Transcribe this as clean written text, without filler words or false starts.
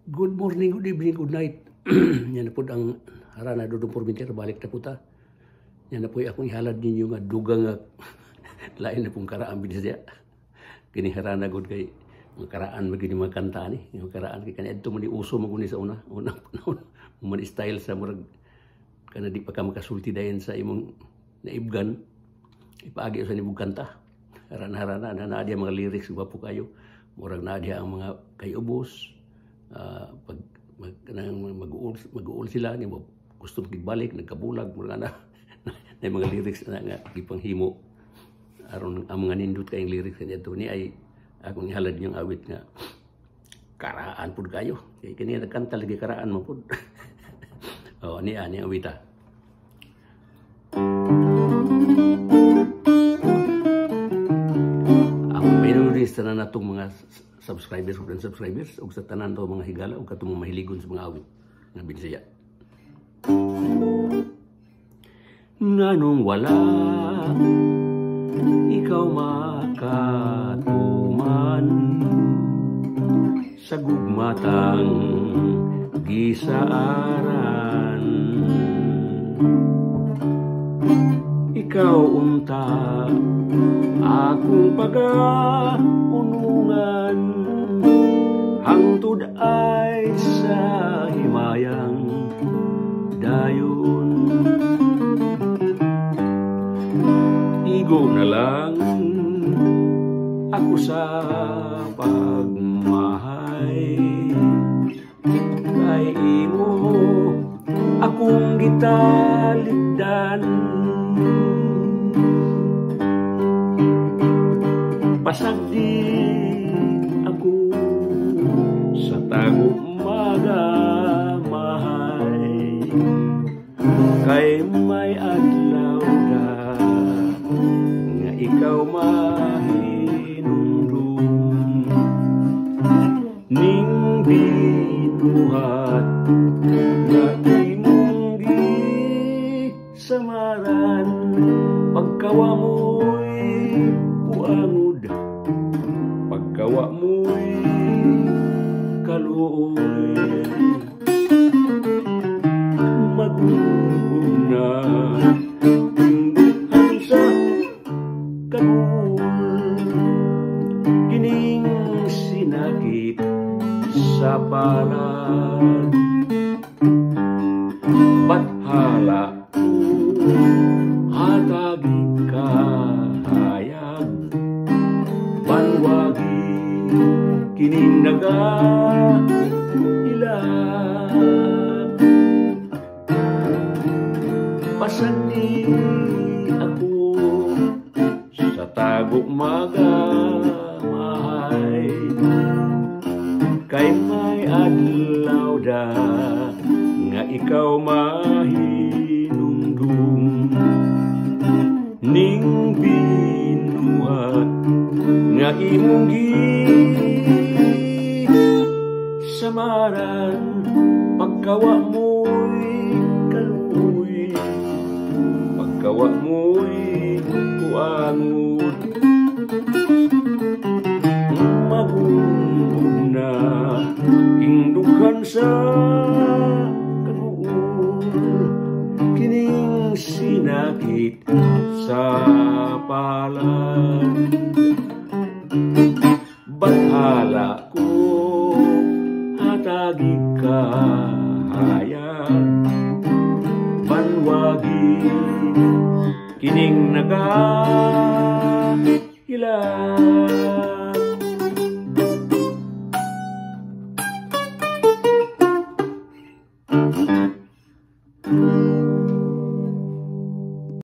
Good morning, good evening, good night. Yan na po ang harana dudong porminter, balik na po ta. Yan na po akong ihalad ninyo nga dugang nga lain na pong karaan binisya. Kini harana good kay mga karaan magini mga kanta ni. Yung karaan kay kanya ito mani uso maguni sa unang panahon. Mani style sa murag kana di pa ka makasulti dayon sa imong naibgan. Ipaagi sa nibong kanta. Harana-harana na dia mga lyrics gwapo kayo. Murag na dia ang mga kayubos. Pag mag-uul sila ni mo gusto magbalik nagkabulag mula na mga lyrics na nga ipanghimo aron ang mga nindot kayong lyrics kanya to ni ay akong ihalad niyong awit nga karaan pud kayo kay kini nagkanta lagi karaan mo pud. Oh ni ani awita. Ako pinurista na natong mga subscribers ug subscribers ug sa tanan to mga higala ug katong mahiligon sa mga awit nga binisaya. Nganong wala ikaw makatuman sa gugmatang gisaaran. Ikaw unta akong pag-unungan hangtod ay sa himayang dayon. Igo na lang ako sa pagmahay kay imo akong gitalikdan. Pasagdi ako sa tago magamahay kay may adlaw na nga ikaw mahinumdum ning binuhat nga imong gisamaran pagkawa mo'y buangod pagkawa mo'y kaluoy magugong na tinduhan sa kagul kining sinakit sa palad bathala hatagi kahayag banwagi kining nagailag pasagdi ako sa tago magamahay kay may adlaw da nga ikaw mahinumdum ning binuhat nga imong gisamaran pagkawa mo'y kaluoy pagkawa mo'y kuangod magugog na ingdukan sa kaluoy kining sinakit sa palad bathala ko hatagi kahayag banwagi kining nagailag